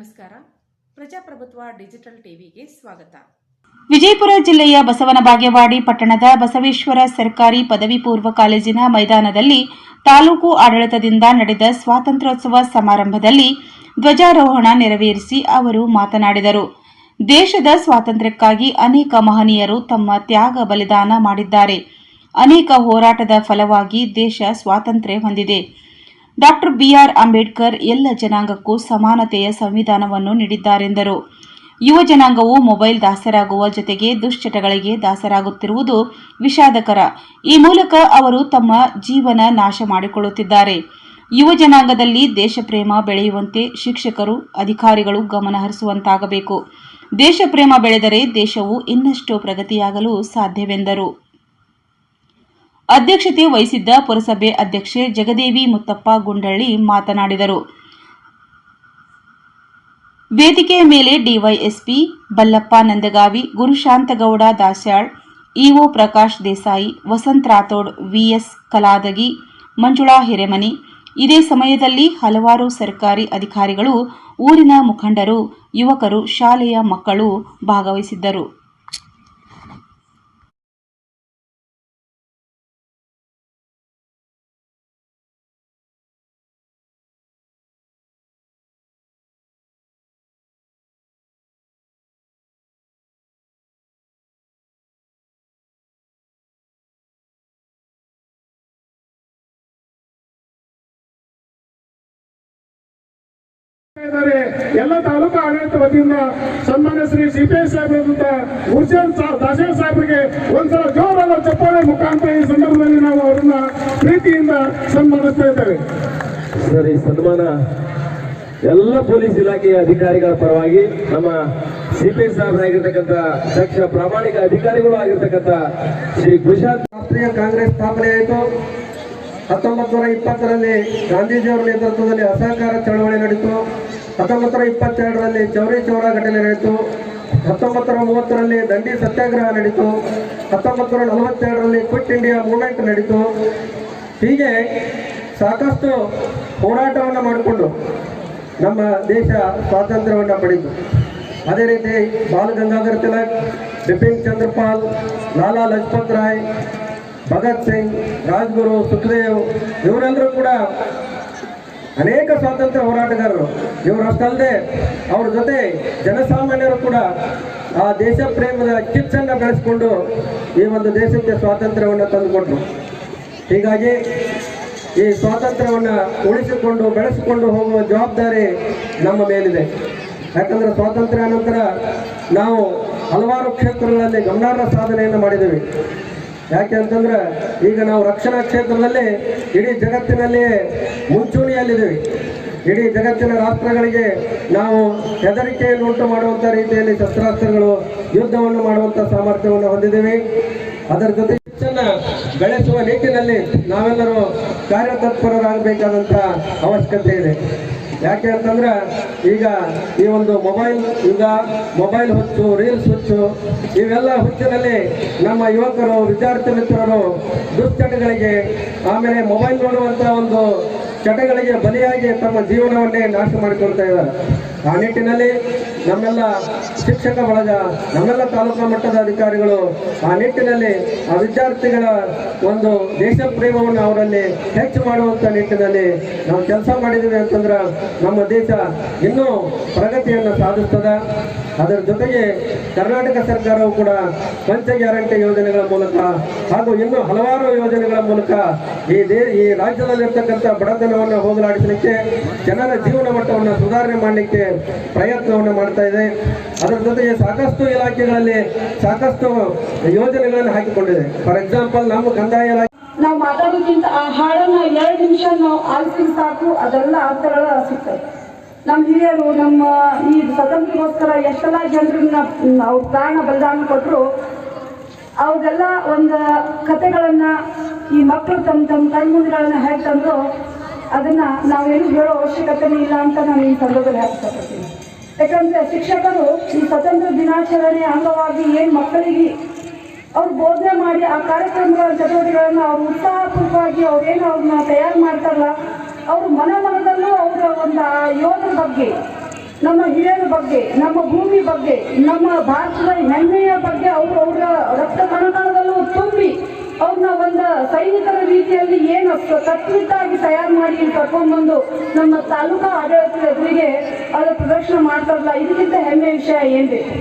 ನಮಸ್ಕಾರ. ಪ್ರಜಾಪ್ರಭುತ್ವ ಡಿಜಿಟಲ್ ಟಿವಿಗೆ ಸ್ವಾಗತ. ವಿಜಯಪುರ ಜಿಲ್ಲೆಯ ಬಸವನ ಬಾಗೇವಾಡಿ ಪಟ್ಟಣದ ಬಸವೇಶ್ವರ ಸರ್ಕಾರಿ ಪದವಿ ಪೂರ್ವ ಕಾಲೇಜಿನ ಮೈದಾನದಲ್ಲಿ ತಾಲೂಕು ಆಡಳಿತದಿಂದ ನಡೆದ ಸ್ವಾತಂತ್ರ್ಯೋತ್ಸವ ಸಮಾರಂಭದಲ್ಲಿ ಧ್ವಜಾರೋಹಣ ನೆರವೇರಿಸಿ ಅವರು ಮಾತನಾಡಿದರು. ದೇಶದ ಸ್ವಾತಂತ್ರ್ಯಕ್ಕಾಗಿ ಅನೇಕ ಮಹನೀಯರು ತಮ್ಮ ತ್ಯಾಗ ಬಲಿದಾನ ಮಾಡಿದ್ದಾರೆ. ಅನೇಕ ಹೋರಾಟದ ಫಲವಾಗಿ ದೇಶ ಸ್ವಾತಂತ್ರ್ಯ ಹೊಂದಿದೆ. ಡಾಕ್ಟರ್ ಬಿಆರ್ ಅಂಬೇಡ್ಕರ್ ಎಲ್ಲ ಜನಾಂಗಕ್ಕೂ ಸಮಾನತೆಯ ಸಂವಿಧಾನವನ್ನು ನೀಡಿದ್ದಾರೆಂದರು. ಯುವ ಜನಾಂಗವು ಮೊಬೈಲ್ ದಾಸರಾಗುವ ಜೊತೆಗೆ ದುಶ್ಚಟಗಳಿಗೆ ದಾಸರಾಗುತ್ತಿರುವುದು ವಿಷಾದಕರ. ಈ ಮೂಲಕ ಅವರು ತಮ್ಮ ಜೀವನ ನಾಶ ಮಾಡಿಕೊಳ್ಳುತ್ತಿದ್ದಾರೆ. ಯುವ ಜನಾಂಗದಲ್ಲಿ ದೇಶಪ್ರೇಮ ಬೆಳೆಯುವಂತೆ ಶಿಕ್ಷಕರು, ಅಧಿಕಾರಿಗಳು ಗಮನ ಹರಿಸುವಂತಾಗಬೇಕು. ದೇಶಪ್ರೇಮ ಬೆಳೆದರೆ ದೇಶವು ಇನ್ನಷ್ಟು ಪ್ರಗತಿಯಾಗಲು ಸಾಧ್ಯವೆಂದರು. ಅಧ್ಯಕ್ಷತೆ ವಹಿಸಿದ್ದ ಪುರಸಭೆ ಅಧ್ಯಕ್ಷೆ ಜಗದೇವಿ ಮುತ್ತಪ್ಪ ಗುಂಡಳ್ಳಿ ಮಾತನಾಡಿದರು. ವೇದಿಕೆಯ ಮೇಲೆ DYSP Ballappa Nandagavi, Gurushantagouda Dasyal, EO Prakash Desai, Vasant Rathod, VS Kaladagi, Manjula Hiremani. ಇದೇ ಸಮಯದಲ್ಲಿ ಹಲವಾರು ಸರ್ಕಾರಿ ಅಧಿಕಾರಿಗಳು, ಊರಿನ ಮುಖಂಡರು, ಯುವಕರು, ಶಾಲೆಯ ಮಕ್ಕಳು ಭಾಗವಹಿಸಿದ್ದರು. ಎಲ್ಲ ತಾಲೂಕು ಆಡಳಿತ ವತಿಯಿಂದ ಸನ್ಮಾನ್ಯ ಶ್ರೀ ಸಿಪಿಎಸ್ ಸಾಹೇಬ್ ಹುಸೇನ್ ದಾಸೇಳ್ ಸಾಹೇಬ್ರಿಗೆ ಒಂದ್ಸಲ ಜೋರಾದ ಚಪ್ಪಾಳೆ ಮುಖಾಂತರ ಈ ಸಂದರ್ಭದಲ್ಲಿ ನಾವು ಅವರನ್ನ ಪ್ರೀತಿಯಿಂದ ಸನ್ಮಾನಿಸ್ತಾ ಇದ್ದೇವೆ. ಸರ್, ಈ ಸನ್ಮಾನ ಎಲ್ಲ ಪೊಲೀಸ್ ಇಲಾಖೆಯ ಅಧಿಕಾರಿಗಳ ಪರವಾಗಿ ನಮ್ಮ ಸಿಪಿಎಸ್ ಸಾಹೇಬರಾಗಿರ್ತಕ್ಕಂಥ ದಕ್ಷ ಪ್ರಾಮಾಣಿಕ ಅಧಿಕಾರಿಗಳು ಆಗಿರ್ತಕ್ಕಂಥ ಶ್ರೀ ಗುರುಶಾಂತ್. ರಾಷ್ಟ್ರೀಯ ಕಾಂಗ್ರೆಸ್ ಸ್ಥಾಪನೆ ಆಯಿತು. 1920ರಲ್ಲಿ ಗಾಂಧೀಜಿಯವರ ನೇತೃತ್ವದಲ್ಲಿ ಅಸಹಕಾರ ಚಳವಳಿ ನಡೆಯಿತು. 1922ರಲ್ಲಿ ಚೌರಿ ಚೌರ ಘಟನೆ ನಡೆಯಿತು. 1930ರಲ್ಲಿ ದಂಡಿ ಸತ್ಯಾಗ್ರಹ ನಡೆಯಿತು. 1942ರಲ್ಲಿ ಕ್ವಿಟ್ ಇಂಡಿಯಾ ಮೂವ್ಮೆಂಟ್ ನಡೆಯಿತು. ಹೀಗೆ ಸಾಕಷ್ಟು ಹೋರಾಟವನ್ನು ಮಾಡಿಕೊಂಡು ನಮ್ಮ ದೇಶ ಸ್ವಾತಂತ್ರ್ಯವನ್ನು ಪಡೆಯಿತು. ಅದೇ ರೀತಿ ಬಾಲ್ ಗಂಗಾಧರ್ ತಿಲಕ್, ಬಿಪಿನ್ ಚಂದ್ರಪಾಲ್, ಲಾಲಾ ಲಜಪತ್ ರಾಯ್, ಭಗತ್ ಸಿಂಗ್, ರಾಜ್ಗುರು, ಸುಖದೇವ್ ಇವರೆಲ್ಲರೂ ಕೂಡ ಅನೇಕ ಸ್ವಾತಂತ್ರ್ಯ ಹೋರಾಟಗಾರರು. ಇವರಷ್ಟಲ್ಲದೆ ಅವ್ರ ಜೊತೆ ಜನಸಾಮಾನ್ಯರು ಕೂಡ ಆ ದೇಶ ಪ್ರೇಮದ ಕಿಚ್ಚನ್ನು ಬೆಳೆಸಿಕೊಂಡು ಈ ಒಂದು ದೇಶಕ್ಕೆ ಸ್ವಾತಂತ್ರ್ಯವನ್ನು ತಂದುಕೊಟ್ರು. ಹೀಗಾಗಿ ಈ ಸ್ವಾತಂತ್ರ್ಯವನ್ನು ಉಳಿಸಿಕೊಂಡು ಬೆಳೆಸಿಕೊಂಡು ಹೋಗುವ ಜವಾಬ್ದಾರಿ ನಮ್ಮ ಮೇಲಿದೆ. ಯಾಕಂದರೆ ಸ್ವಾತಂತ್ರ್ಯ ನಂತರ ನಾವು ಹಲವಾರು ಕ್ಷೇತ್ರಗಳಲ್ಲಿ ಗಮನಾರ್ಹ ಸಾಧನೆಯನ್ನು ಮಾಡಿದ್ದೇವೆ. ಯಾಕೆ ಅಂತಂದ್ರೆ ಈಗ ನಾವು ರಕ್ಷಣಾ ಕ್ಷೇತ್ರದಲ್ಲಿ ಇಡೀ ಜಗತ್ತಿನಲ್ಲಿಯೇ ಮುಂಚೂಣಿಯಲ್ಲಿದ್ದೀವಿ. ಇಡೀ ಜಗತ್ತಿನ ರಾಷ್ಟ್ರಗಳಿಗೆ ನಾವು ಹೆದರಿಕೆಯನ್ನು ಉಂಟು ಮಾಡುವಂಥ ರೀತಿಯಲ್ಲಿ ಶಸ್ತ್ರಾಸ್ತ್ರಗಳು ಯುದ್ಧವನ್ನು ಮಾಡುವಂಥ ಸಾಮರ್ಥ್ಯವನ್ನು ಹೊಂದಿದ್ದೀವಿ. ಅದರ ಜೊತೆ ಹೆಚ್ಚನ್ನು ಬೆಳೆಸುವ ನಿಟ್ಟಿನಲ್ಲಿ ನಾವೆಲ್ಲರೂ ಕಾರ್ಯತತ್ಪರರಾಗಬೇಕಾದಂಥ ಅವಶ್ಯಕತೆ ಇದೆ. ಯಾಕೆ ಅಂತಂದ್ರೆ ಈಗ ಈ ಒಂದು ಮೊಬೈಲ್ ಯುಗ, ಮೊಬೈಲ್ ಹುಚ್ಚು, ರೀಲ್ಸ್ ಹುಚ್ಚು, ಇವೆಲ್ಲ ಹುಚ್ಚಿನಲ್ಲಿ ನಮ್ಮ ಯುವಕರು, ವಿದ್ಯಾರ್ಥಿ ಮಿತ್ರರು ದುಶ್ಚಟಗಳಿಗೆ, ಆಮೇಲೆ ಮೊಬೈಲ್ ನೋಡುವಂಥ ಒಂದು ಚಟಗಳಿಗೆ ಬಲಿಯಾಗಿ ತಮ್ಮ ಜೀವನವನ್ನೇ ನಾಶ ಮಾಡಿಕೊಳ್ತಾ ಇದ್ದಾರೆ. ಆ ನಿಟ್ಟಿನಲ್ಲಿ ನಮ್ಮೆಲ್ಲ ಶಿಕ್ಷಕ ಬಳಗ, ನಮ್ಮೆಲ್ಲ ತಾಲೂಕು ಮಟ್ಟದ ಅಧಿಕಾರಿಗಳು ಆ ನಿಟ್ಟಿನಲ್ಲಿ ಆ ವಿದ್ಯಾರ್ಥಿಗಳ ಒಂದು ದೇಶ ಪ್ರೇಮವನ್ನು ಅವರಲ್ಲಿ ಹೆಚ್ಚು ಮಾಡುವಂಥ ನಿಟ್ಟಿನಲ್ಲಿ ನಾವು ಕೆಲಸ ಮಾಡಿದ್ದೀವಿ ಅಂತಂದ್ರೆ ನಮ್ಮ ದೇಶ ಇನ್ನೂ ಪ್ರಗತಿಯನ್ನು ಸಾಧಿಸ್ತದೆ. ಅದರ ಜೊತೆಗೆ ಕರ್ನಾಟಕ ಸರ್ಕಾರವು ಕೂಡ ಪಂಚ ಗ್ಯಾರಂಟಿ ಯೋಜನೆಗಳ ಮೂಲಕ ಹಾಗೂ ಇನ್ನೂ ಹಲವಾರು ಯೋಜನೆಗಳ ಮೂಲಕ ಈ ರಾಜ್ಯದಲ್ಲಿರ್ತಕ್ಕಂಥ ಬಡತನವನ್ನು ಹೋಗಲಾಡಿಸಲಿಕ್ಕೆ, ಜನರ ಜೀವನ ಮಟ್ಟವನ್ನು ಸುಧಾರಣೆ ಮಾಡಲಿಕ್ಕೆ ಪ್ರಯತ್ನವನ್ನು ಮಾಡ್ತಾ ಇದೆ. ಅದರ ಜೊತೆಗೆ ಸಾಕಷ್ಟು ಇಲಾಖೆಗಳಲ್ಲಿ ಸಾಕಷ್ಟು ಯೋಜನೆಗಳನ್ನು ಹಾಕಿಕೊಂಡಿದೆ. ಫಾರ್ ಎಕ್ಸಾಂಪಲ್ ನಮ್ಮ ಕಂದಾಯ ಇಲಾಖೆ ನಾವು ಮಾತಾಡೋಕ್ಕಿಂತ ಆ ಹಾಡನ್ನ 2 ನಿಮಿಷ ನಾವು ಆಲಿಸಿ ಸಾಕು, ಅದೆಲ್ಲ ಅರ್ಥಗಳ ಸಿಗ್ತದೆ. ನಮ್ಮ ಹಿರಿಯರು ನಮ್ಮ ಈ ಸ್ವತಂತ್ರಕ್ಕೋಸ್ಕರ ಎಷ್ಟೆಲ್ಲ ಜನರನ್ನ ಅವ್ರ ಪ್ರಾಣ ಬಲಿದಾನ ಕೊಟ್ಟರು. ಅವ್ರದೆಲ್ಲ ಒಂದು ಕಥೆಗಳನ್ನ ಈ ಮಕ್ಕಳು ತಮ್ಮ ಕಣ್ಮುಂದಿಗಳನ್ನ ಹೇಗೆ ತಂದ್ರು ಅದನ್ನ ನಾವೇನು ಹೇಳೋ ಅವಶ್ಯಕತೆನೇ ಇಲ್ಲ ಅಂತ ನಾನು ಈ ಸಂದರ್ಭದಲ್ಲಿ ಹೇಳ್ತೀನಿ. ಯಾಕಂದ್ರೆ ಶಿಕ್ಷಕರು ಈ ಸ್ವತಂತ್ರ ದಿನಾಚರಣೆ ಅಂಗವಾಗಿ ಏನು ಮಕ್ಕಳಿಗೆ ಅವ್ರು ಬೋಧನೆ ಮಾಡಿ ಆ ಕಾರ್ಯಕ್ರಮಗಳ ಚಟುವಟಿಕೆಗಳನ್ನು ಅವ್ರು ಉತ್ಸಾಹಪೂರ್ವವಾಗಿ ಅವ್ರೇನು ಅವ್ರನ್ನ ತಯಾರು ಮಾಡ್ತಾರಲ್ಲ, ಅವರು ಮನದಲ್ಲೂ ಅವರ ಒಂದು ಯೋಧರ ಬಗ್ಗೆ ನಮ್ಮ ಹಿರಿಯರ ಬಗ್ಗೆ, ನಮ್ಮ ಭೂಮಿ ಬಗ್ಗೆ, ನಮ್ಮ ಭಾರತದ ಹೆಮ್ಮೆಯ ಬಗ್ಗೆ ಅವರ ರಕ್ತ ಕಣಕಣದಲ್ಲೂ ತುಂಬಿ ಅವ್ರನ್ನ ಒಂದು ಸೈನಿಕರ ರೀತಿಯಲ್ಲಿ ಏನು ಕಟ್ಟುನಿಟ್ಟಾಗಿ ತಯಾರು ಮಾಡಿ ಇಲ್ಲಿ ಕರ್ಕೊಂಡ್ಬಂದು ನಮ್ಮ ತಾಲೂಕಾ ಆಡಳಿತದ ಎದುರಿಗೆ ಅದರ ಪ್ರದರ್ಶನ ಮಾಡ್ತಾರಲ್ಲ, ಇದಕ್ಕಿಂತ ಹೆಮ್ಮೆ ವಿಷಯ ಏನ್ ಬೇಕು?